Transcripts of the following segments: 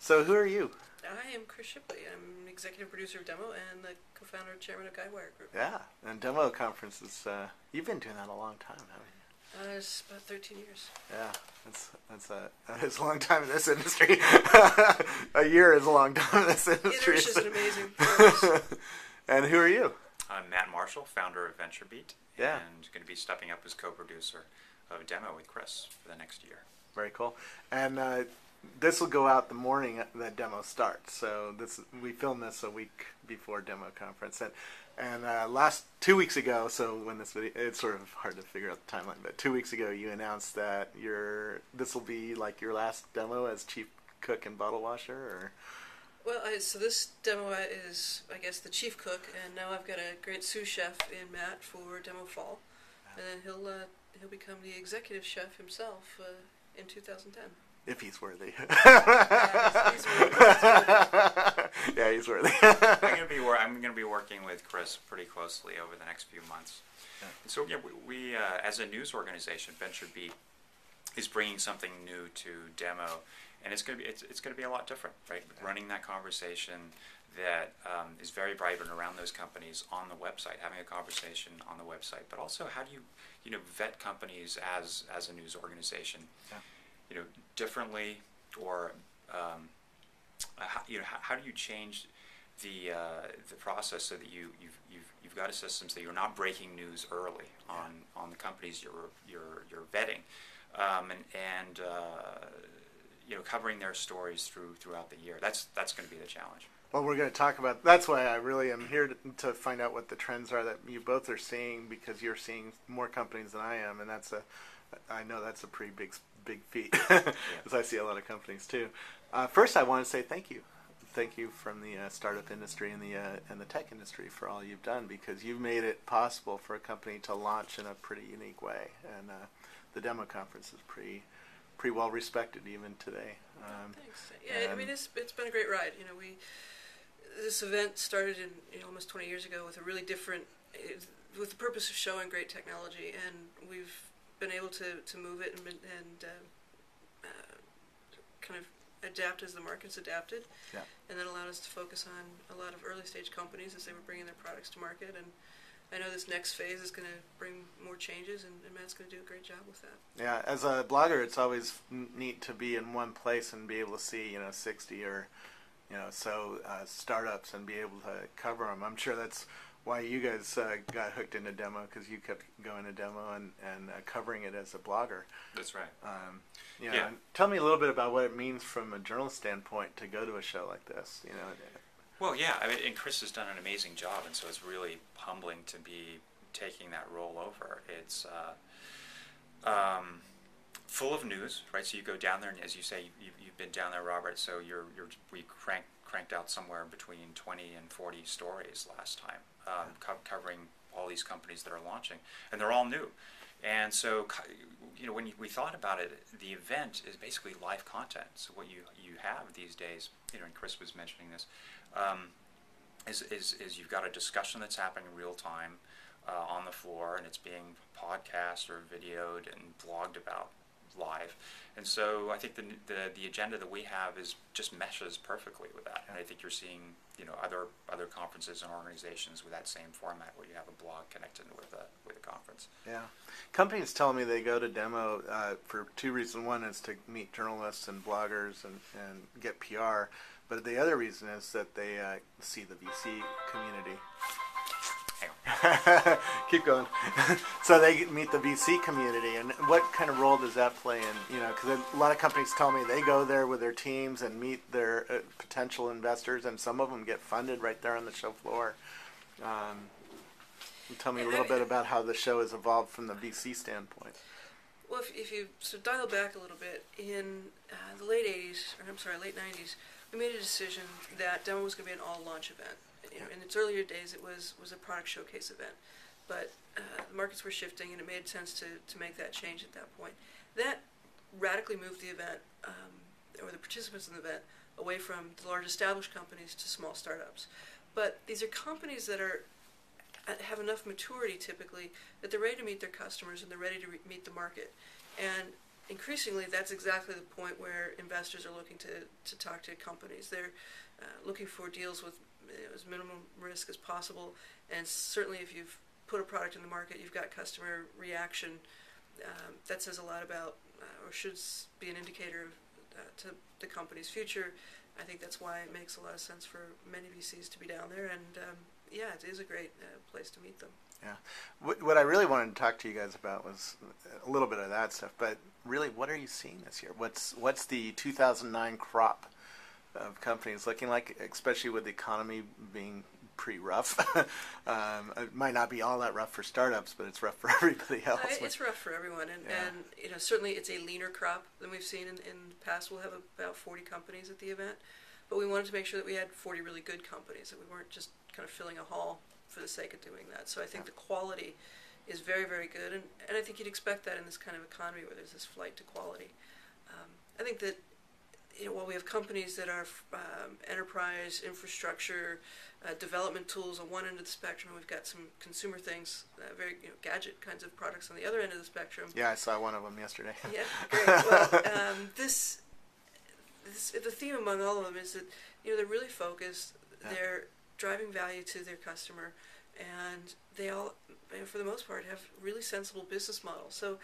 So who are you? I am Chris Shipley. I'm an executive producer of Demo and the co-founder and chairman of Guidewire Group. Yeah, and demo conferences. You've been doing that a long time, haven't you? It's about 13 years. Yeah, that's a long time in this industry. A year is a long time in this industry. Inertia is an amazing force. And who are you? I'm Matt Marshall, founder of VentureBeat, Yeah. and going to be stepping up as co-producer of Demo with Chris for the next year. Very cool. And this will go out the morning that demo starts. So we filmed this a week before demo conference, and last 2 weeks ago. So when this video, it's sort of hard to figure out the timeline, but 2 weeks ago you announced that this will be like your last demo as chief cook and bottle washer, or. Well, so this demo is, I guess, the chief cook, and now I've got a great sous chef in Matt for demo fall, and then he'll become the executive chef himself in 2010. If he's worthy. He's worthy. Yeah, he's worthy. I'm going to be working with Chris pretty closely over the next few months. Yeah. So yeah, we as a news organization, VentureBeat is bringing something new to Demo, and it's going to be a lot different, right? Yeah. Running that conversation that is very vibrant around those companies on the website, having a conversation on the website, but also how do you vet companies as a news organization, Yeah. Differently, or how do you change the process so that you've got a system so you're not breaking news early on the companies you're vetting, and covering their stories throughout the year. That's going to be the challenge. Well, we're going to talk about. That's why I really am here to find out what the trends are that you both are seeing, because you're seeing more companies than I am, and I know that's a pretty big feat, because I see a lot of companies too. First, I want to say thank you. Thank you from the startup industry and the tech industry for all you've done, because you've made it possible for a company to launch in a pretty unique way, and the demo conference is pretty well respected even today. Thanks. Yeah, I mean it's been a great ride. This event started in almost 20 years ago with a really different, with the purpose of showing great technology, and we've been able to move it and kind of adapt as the market's adapted, Yeah. and then allowed us to focus on a lot of early stage companies as they were bringing their products to market. And I know this next phase is going to bring more changes, and Matt's going to do a great job with that. Yeah, as a blogger, it's always neat to be in one place and be able to see 60 or startups and be able to cover them. I'm sure that's why you guys got hooked into demo, because you kept going to demo and covering it as a blogger. That's right. Yeah. And tell me a little bit about what it means from a journalist standpoint to go to a show like this. Well, yeah, I mean, and Chris has done an amazing job, and so it's really humbling to be taking that role over. It's full of news, right? So you go down there, and as you say, you've been down there, Robert. So we cranked out somewhere between 20 and 40 stories last time, covering all these companies that are launching, and they're all new. And so, when we thought about it, the event is basically live content. So what you have these days, and Chris was mentioning this, is you've got a discussion that's happening in real time on the floor, and it's being podcast or videoed and blogged about live. And so I think the agenda that we have just meshes perfectly with that. And I think you're seeing other conferences and organizations with that same format, where you have a blog connected with a conference. Yeah, companies tell me they go to demo for two reasons. One is to meet journalists and bloggers and get PR, but the other reason is that they see the VC community. Keep going. So they meet the VC community, and what kind of role does that play in? Because a lot of companies tell me they go there with their teams and meet their potential investors, and some of them get funded right there on the show floor. Tell me a little bit about how the show has evolved from the VC standpoint. Well, if you dial back a little bit, in the late 90s, we made a decision that demo was going to be an all-launch event. In its earlier days, it was a product showcase event, but the markets were shifting, and it made sense to make that change at that point. That radically moved the event, or the participants in the event, away from the large established companies to small startups. But these are companies that have enough maturity, typically, that they're ready to meet their customers and they're ready to meet the market. And increasingly, that's exactly the point where investors are looking to talk to companies. They're looking for deals with as minimum risk as possible, and certainly if you've put a product in the market, you've got customer reaction. That says a lot about, or should be an indicator to the company's future. I think that's why it makes a lot of sense for many VCs to be down there, and yeah, it is a great place to meet them. Yeah. What I really wanted to talk to you guys about was a little bit of that stuff, but really, what are you seeing this year? What's the 2009 crop of companies looking like, especially with the economy being pretty rough? It might not be all that rough for startups, but it's rough for everybody else. It's rough for everyone, and certainly it's a leaner crop than we've seen in the past. We'll have about 40 companies at the event, but we wanted to make sure that we had 40 really good companies, that we weren't just kind of filling a hall for the sake of doing that. So I think the quality is very, very good, and I think you'd expect that in this kind of economy where there's this flight to quality. I think that while we have companies that are enterprise, infrastructure, development tools on one end of the spectrum, we've got some consumer things, very gadget kinds of products on the other end of the spectrum. Yeah, I saw one of them yesterday. Yeah, great. Well, the theme among all of them is that they're really focused. Yeah. They're driving value to their customer, and they all, for the most part, have really sensible business models. So,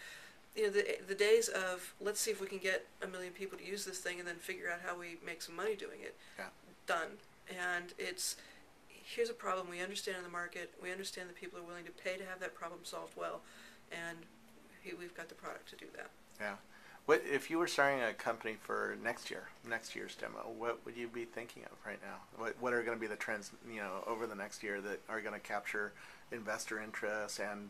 the days of let's see if we can get 1 million people to use this thing and then figure out how we make some money doing it, done. And it's, here's a problem we understand in the market, we understand that people are willing to pay to have that problem solved well, and we've got the product to do that. Yeah. What if you were starting a company for next year's demo? What would you be thinking of right now? What are going to be the trends, over the next year that are going to capture investor interest and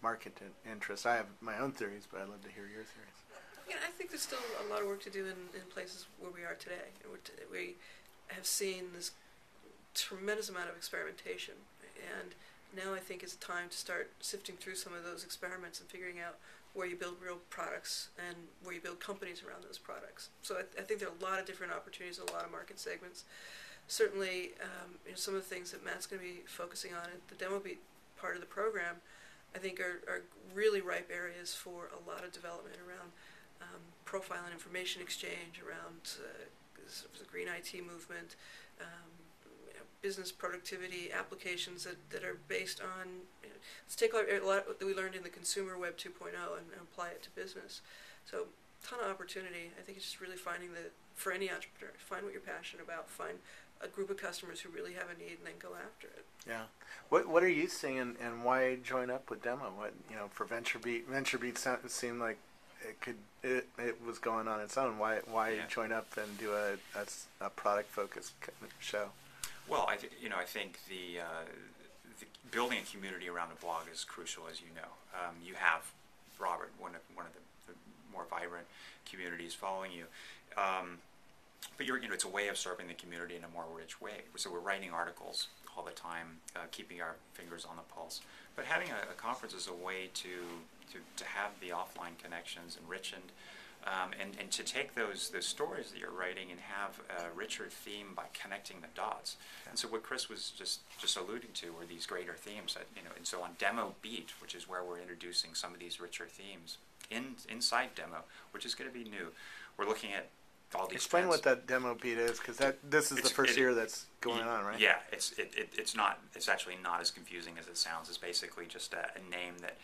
market interest? I have my own theories, but I'd love to hear your theories. Yeah, I think there's still a lot of work to do in places where we are today. We have seen this tremendous amount of experimentation, and now I think it's time to start sifting through some of those experiments and figuring out where you build real products and where you build companies around those products. So I think there are a lot of different opportunities in a lot of market segments. Certainly, some of the things that Matt's going to be focusing on at the Demo Beat part of the program, I think are really ripe areas for a lot of development around profile and information exchange, around the green IT movement, business productivity applications that are based on, let's take a lot that we learned in the consumer web 2.0 and apply it to business. So ton of opportunity. I think it's just really finding for any entrepreneur, find what you're passionate about, find a group of customers who really have a need, and then go after it. Yeah. What are you seeing, and why join up with Demo? What for VentureBeat seemed like it was going on its own. Why join up and do a product focused show? Well, I think the building a community around a blog is crucial, as you know. You have Robert, one of the more vibrant communities following you, but it's a way of serving the community in a more rich way. So we're writing articles all the time, keeping our fingers on the pulse. But having a conference is a way to have the offline connections enriched. And to take those stories that you're writing and have a richer theme by connecting the dots. Yeah. And so what Chris was just alluding to were these greater themes that, and so on Demo Beat, which is where we're introducing some of these richer themes inside Demo, which is going to be new. We're looking at all these Explain trends. What that Demo Beat is, because this is the first year that's going on, right? Yeah, it's actually not as confusing as it sounds. It's basically just a name that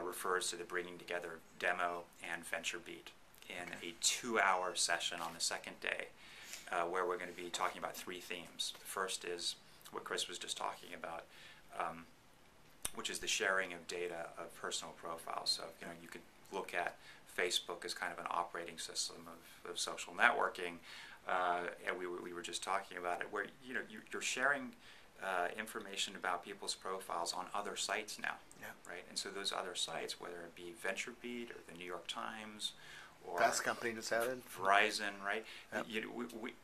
refers to the bringing together Demo and VentureBeat in a 2-hour session on the second day, where we're going to be talking about 3 themes. The first is what Chris was just talking about, which is the sharing of data of personal profiles. So you could look at Facebook as kind of an operating system of social networking, and we were just talking about it, where you're sharing information about people's profiles on other sites now, right? And so those other sites, whether it be VentureBeat or the New York Times, or Fast Company just added Verizon, right? Yep.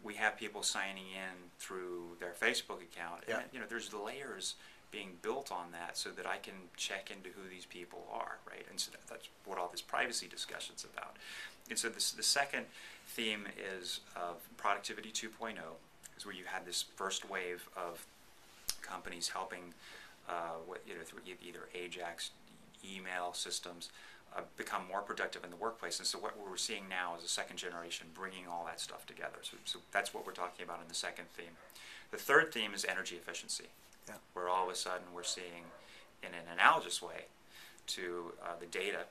We have people signing in through their Facebook account, yep. And there's layers being built on that so that I can check into who these people are, right? And so that's what all this privacy discussion's about. And so the second theme is of Productivity 2.0, is where you had this first wave of companies helping through either Ajax email systems, become more productive in the workplace. And so what we're seeing now is a second generation bringing all that stuff together. So that's what we're talking about in the second theme. The third theme is energy efficiency, where all of a sudden we're seeing, in an analogous way to the data,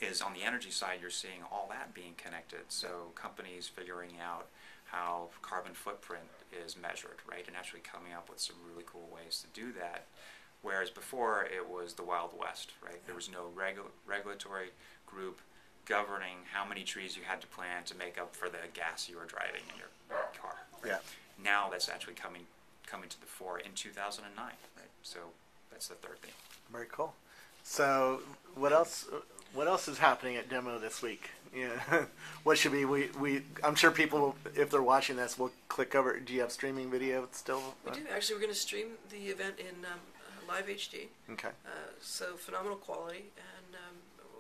is on the energy side you're seeing all that being connected. So companies figuring out how carbon footprint is measured, right, and actually coming up with some really cool ways to do that. Whereas before it was the Wild West, right? There was no regulatory group governing how many trees you had to plant to make up for the gas you were driving in your car. Right? Yeah. Now that's actually coming to the fore in 2009, right? So that's the third thing. Very cool. So what else is happening at Demo this week? Yeah. What should we I'm sure people, if they're watching this, will click over. Do you have streaming video still? We do. Actually, we're going to stream the event in live HD. Okay. So phenomenal quality, and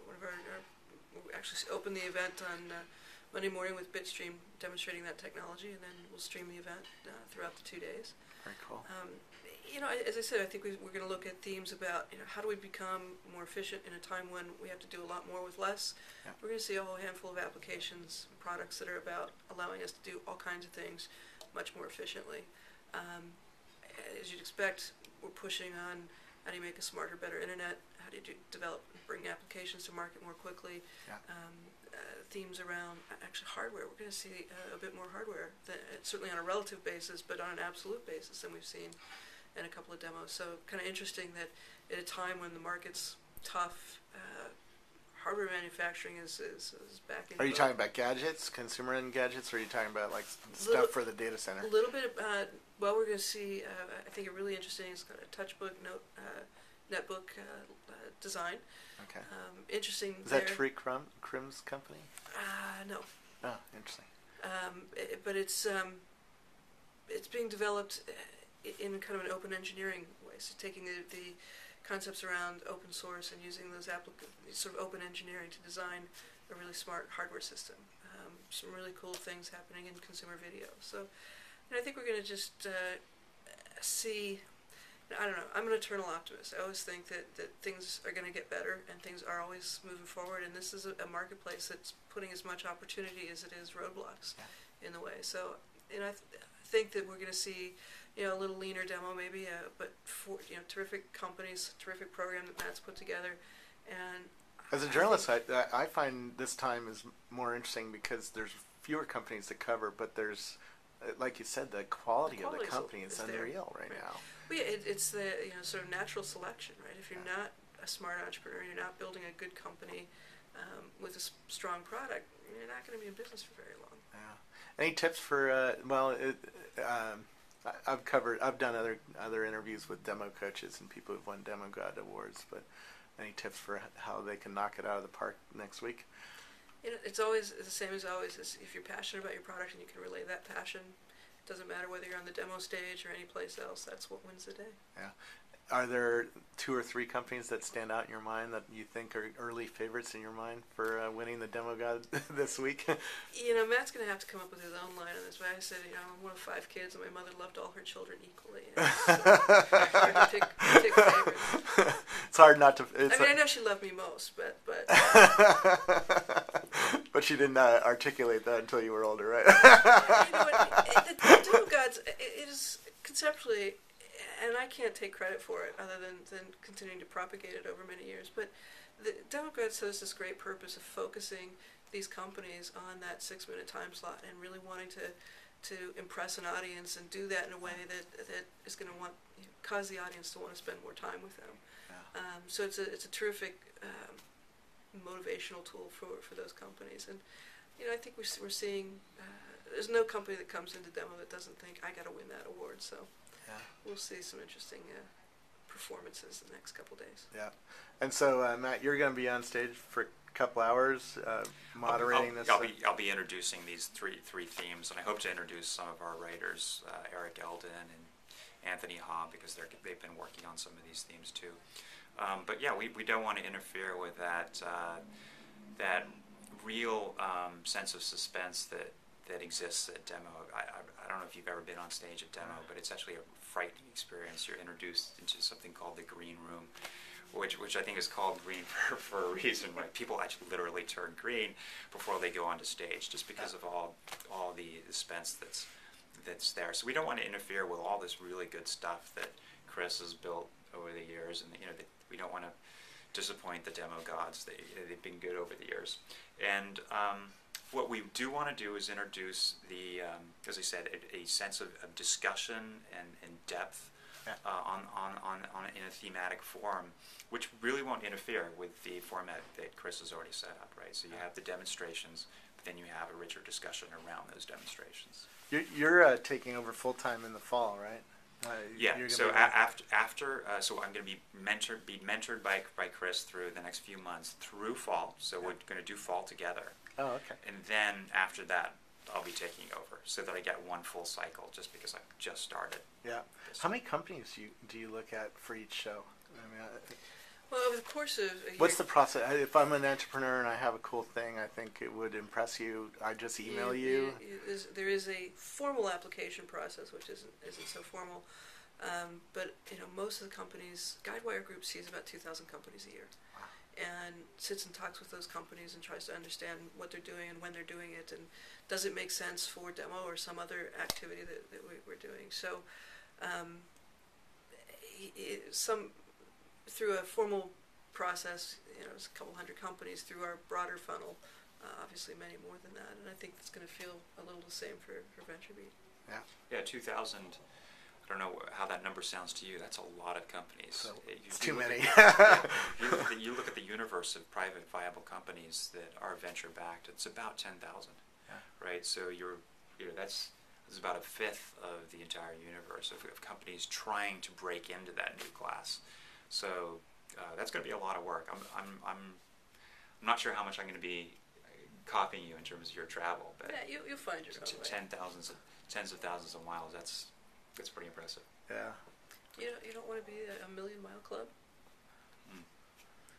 one of we actually open the event on Monday morning with Bitstream demonstrating that technology, and then we'll stream the event throughout the 2 days. Very cool. As I said, I think we're going to look at themes about how do we become more efficient in a time when we have to do a lot more with less. Yeah. We're going to see a whole handful of applications, products that are about allowing us to do all kinds of things much more efficiently. As you'd expect, we're pushing on how do you make a smarter, better internet, how do you develop and bring applications to market more quickly. Yeah. Themes around actually hardware. We're going to see a bit more hardware, certainly on a relative basis, but on an absolute basis than we've seen in a couple of demos. So kind of interesting that at a time when the market's tough, hardware manufacturing is back in. Are you talking about gadgets, consumer end gadgets, or are you talking about like stuff for the data center? A little bit. Well, we're going to see. I think a really interesting. It's got a touchbook netbook design. Okay. Interesting. Is that Tree Crim's company? No. Oh, interesting. But it's being developed in kind of an open engineering way. So taking the concepts around open source and using those sort of open engineering to design a really smart hardware system. Some really cool things happening in consumer video. So I think we're going to just see. I don't know. I'm an eternal optimist. I always think that things are going to get better and things are always moving forward. And this is a marketplace that's putting as much opportunity as it is roadblocks in the way. So I think that we're going to see a little leaner demo maybe, but for terrific companies, terrific program that Matt's put together. And as a journalist, I find this time is more interesting because there's fewer companies to cover, but there's, like you said, the quality of the company is unreal right now. Well, yeah, it's the sort of natural selection, right? If you're not a smart entrepreneur, you're not building a good company with a strong product, you're not going to be in business for very long. Yeah. Any tips for I've done other interviews with demo coaches and people who've won Demo God awards, but any tips for how they can knock it out of the park next week? It's always the same as always. If you're passionate about your product and you can relay that passion, it doesn't matter whether you're on the demo stage or any place else. That's what wins the day. Yeah. Are there 2 or 3 companies that stand out in your mind that you think are early favorites in your mind for winning the Demo God this week? Matt's going to have to come up with his own line on this. But I said, I'm one of 5 kids, and my mother loved all her children equally. It's hard to pick favorites. It's hard not to. I know she loved me most, but. But she didn't articulate that until you were older, right? The Demo Gods, it is conceptually. And I can't take credit for it other than continuing to propagate it over many years. But the Demo Gods has this great purpose of focusing these companies on that 6-minute time slot and really wanting to impress an audience and do that in a way that is going to cause the audience to want to spend more time with them. Yeah. So it's a terrific motivational tool for those companies. And I think we're seeing there's no company that comes into demo that doesn't think I got to win that award. So. Yeah. We'll see some interesting performances the next couple days. Yeah. And so, Matt, you're going to be on stage for a couple hours moderating this. I'll be introducing these three themes, and I hope to introduce some of our writers, Eric Eldon and Anthony Ha, because they've been working on some of these themes too. But yeah, we don't want to interfere with that real sense of suspense that that exists at demo. I don't know if you've ever been on stage at demo, but it's actually a frightening experience. You're introduced into something called the green room, which I think is called green for a reason, right? People actually literally turn green before they go onto stage, just because of all the suspense that's there. So we don't want to interfere with all this really good stuff that Chris has built over the years, and we don't want to disappoint the demo gods. They've been good over the years, and what we do want to do is introduce the, as I said, a sense of discussion and depth in a thematic form, which really won't interfere with the format that Chris has already set up, right? So you have the demonstrations, but then you have a richer discussion around those demonstrations. You're taking over full time in the fall, right? So so I'm going to be mentored by Chris through the next few months through fall. So we're going to do fall together. Oh, okay. And then after that, I'll be taking over, so that I get one full cycle, just because I've just started. Yeah. How many companies do you look at for each show? I mean, well, over the course of a year, what's the process? If I'm an entrepreneur and I have a cool thing, I think it would impress you. I just email you. There is a formal application process, which isn't so formal. But most of the companies, Guidewire Group sees about 2,000 companies a year, and sits and talks with those companies and tries to understand what they're doing and when they're doing it, and does it make sense for demo or some other activity that we're doing. So through a formal process, there's a couple hundred companies through our broader funnel, obviously many more than that, and I think it's going to feel a little the same for VentureBeat. Yeah, 2,000. I don't know how that number sounds to you. That's a lot of companies. So it's too many. You look at the universe of private viable companies that are venture backed. It's about 10,000, right? So that's about a fifth of the entire universe of companies trying to break into that new class. So that's going to be a lot of work. I'm not sure how much I'm going to be copying you in terms of your travel, but you'll find your own way. Tens of thousands of miles. That's pretty impressive. Yeah. You don't want to be a million mile club?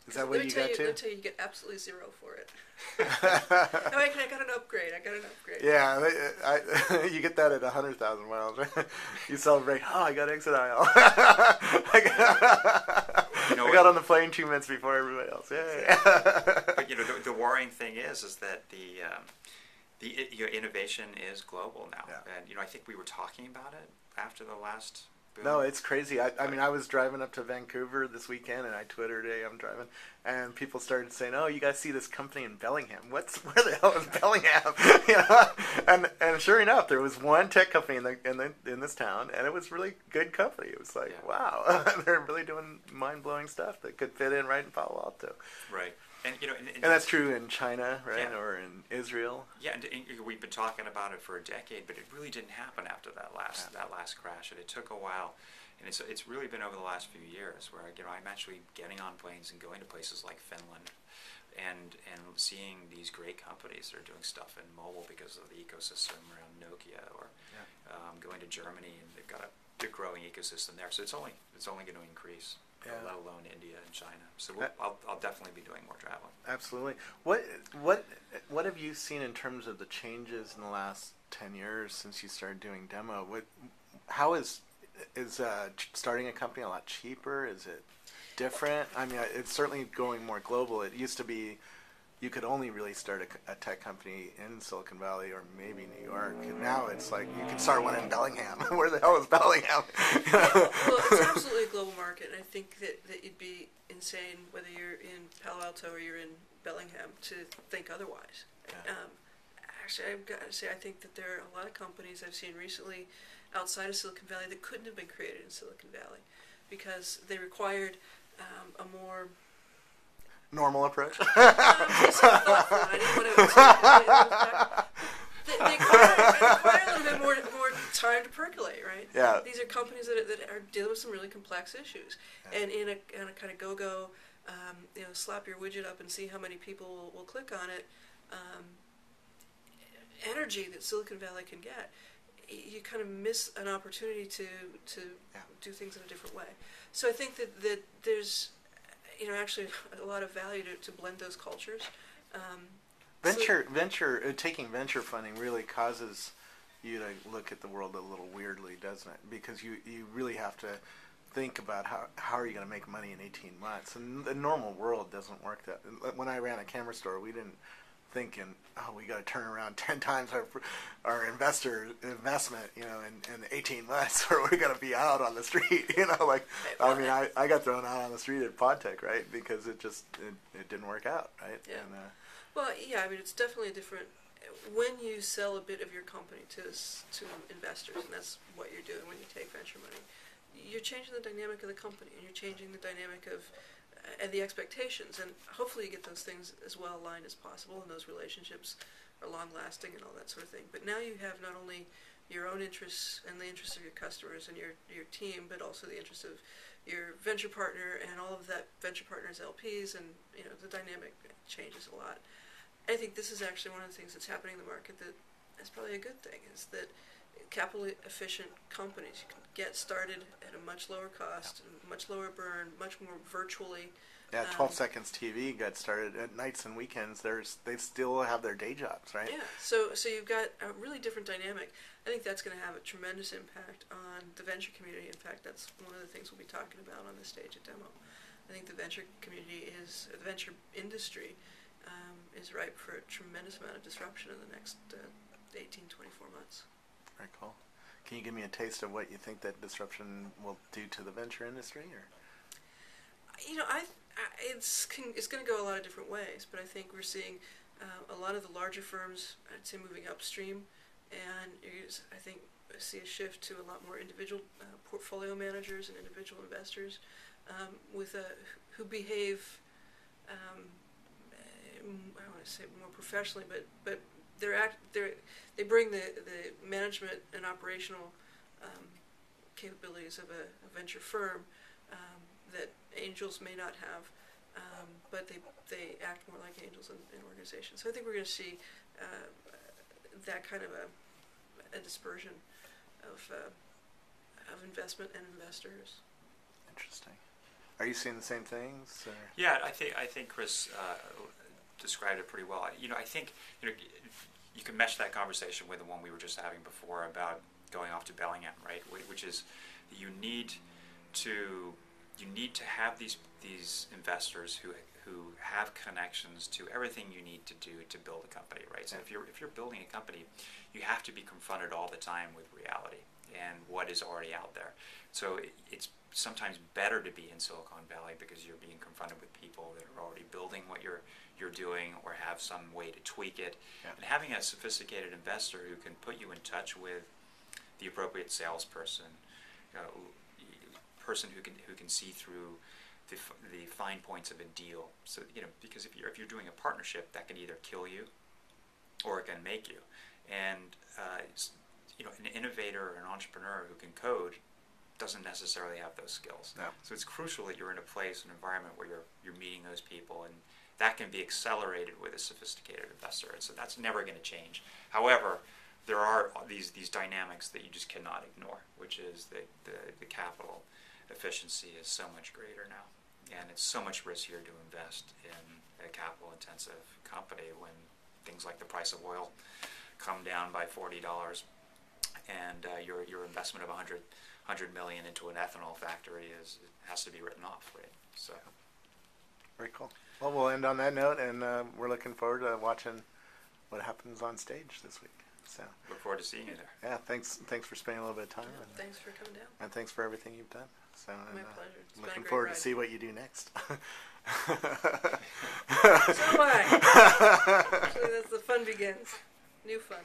Is that what you got to? Let me tell you, you get absolutely zero for it. I got an upgrade. Yeah, you get that at 100,000 miles. You celebrate. Oh, I got exit aisle. I got on the plane 2 minutes before everybody else. Yay. But the worrying thing is that the innovation is global now, and I think we were talking about it after the last boom. No, it's crazy. I mean, I was driving up to Vancouver this weekend, and I Twittered, "Hey, I'm driving," and people started saying, "Oh, you guys see this company in Bellingham? Where the hell is Bellingham?" And sure enough, there was one tech company in this town, and it was really good company. It was like, wow, they're really doing mind blowing stuff that could fit in right in Palo Alto. Right. And that's true in China, right, or in Israel. Yeah, and we've been talking about it for a decade, but it really didn't happen after that last crash, and it took a while. And it's really been over the last few years where I'm actually getting on planes and going to places like Finland, and seeing these great companies that are doing stuff in mobile because of the ecosystem around Nokia, or going to Germany and they've got a growing ecosystem there. So it's only going to increase. Let alone India and China. So I'll definitely be doing more traveling. Absolutely. What have you seen in terms of the changes in the last 10 years since you started doing demo? How is starting a company a lot cheaper? Is it different? I mean, it's certainly going more global. It used to be you could only really start a tech company in Silicon Valley or maybe New York. And now it's like you can start one in Bellingham. Where the hell is Bellingham? Well, it's absolutely a global market, and I think that you'd be insane whether you're in Palo Alto or you're in Bellingham to think otherwise. Actually, I've got to say, I think that there are a lot of companies I've seen recently outside of Silicon Valley that couldn't have been created in Silicon Valley because they required a more normal approach. I didn't want to they require a little bit more time to percolate, right? Yeah. These are companies that are dealing with some really complex issues, and in a kind of go, slap your widget up and see how many people will click on it. Energy that Silicon Valley can get, you kind of miss an opportunity to do things in a different way. So I think that there's actually a lot of value to blend those cultures. Taking venture funding really causes you to look at the world a little weirdly, doesn't it? Because you really have to think about how are you going to make money in 18 months. And the normal world doesn't work that. When I ran a camera store, we didn't think we got to turn around 10 times our investment, in 18 months, or we're going to be out on the street, I got thrown out on the street at PodTech, right? Because it didn't work out, right? Yeah. And, it's definitely a different. When you sell a bit of your company to investors, and that's what you're doing when you take venture money, you're changing the dynamic of the company, and you're changing the dynamic of and the expectations, and hopefully you get those things as well aligned as possible, and those relationships are long lasting and all that sort of thing. But now you have not only your own interests and the interests of your customers and your team, but also the interests of your venture partner and all of that venture partner's LPs, and the dynamic changes a lot. I think this is actually one of the things that's happening in the market that is probably a good thing, is that capital efficient companies can get started at a much lower cost, much lower burn, much more virtually. Yeah, 12 Seconds TV got started at nights and weekends. They still have their day jobs, right? Yeah, so you've got a really different dynamic. I think that's going to have a tremendous impact on the venture community. In fact, that's one of the things we'll be talking about on the stage at Demo. I think the venture industry is ripe for a tremendous amount of disruption in the next 18, 24 months. Very cool. Can you give me a taste of what you think that disruption will do to the venture industry? Or it's going to go a lot of different ways, but I think we're seeing a lot of the larger firms, I'd say, moving upstream, and I think see a shift to a lot more individual portfolio managers and individual investors who behave, I don't want to say more professionally, but they bring the management and operational capabilities of a venture firm that angels may not have, but they act more like angels in organizations. So I think we're going to see that kind of a dispersion of investment and investors. Interesting. Are you seeing the same things? Or? Yeah, I think Chris described it pretty well. I think you can mesh that conversation with the one we were just having before about going off to Bellingham, right? Which is you need to have these investors who have connections to everything you need to do to build a company, right? So if you're building a company, you have to be confronted all the time with reality and what is already out there. So it's sometimes better to be in Silicon Valley because you're being confronted with people that are already building what you're doing or have some way to tweak it. Yeah. And having a sophisticated investor who can put you in touch with the appropriate salesperson, person who can see through the fine points of a deal. So because if you're doing a partnership, that can either kill you or it can make you. And an innovator or an entrepreneur who can code doesn't necessarily have those skills. No. So it's crucial that you're in a place, an environment where you're meeting those people, and that can be accelerated with a sophisticated investor. And so that's never going to change. However, there are these dynamics that you just cannot ignore, which is the capital efficiency is so much greater now, and it's so much riskier to invest in a capital-intensive company when things like the price of oil come down by $40, and your investment of $100 million into an ethanol factory has to be written off, right? So, very cool. Well, we'll end on that note, and we're looking forward to watching what happens on stage this week. So look forward to seeing you there. Yeah, thanks for spending a little bit of time. Yeah, thanks for coming down. And thanks for everything you've done. So, my pleasure. It's looking forward to see what you do next. So am I. Actually, that's the fun begins. New fun.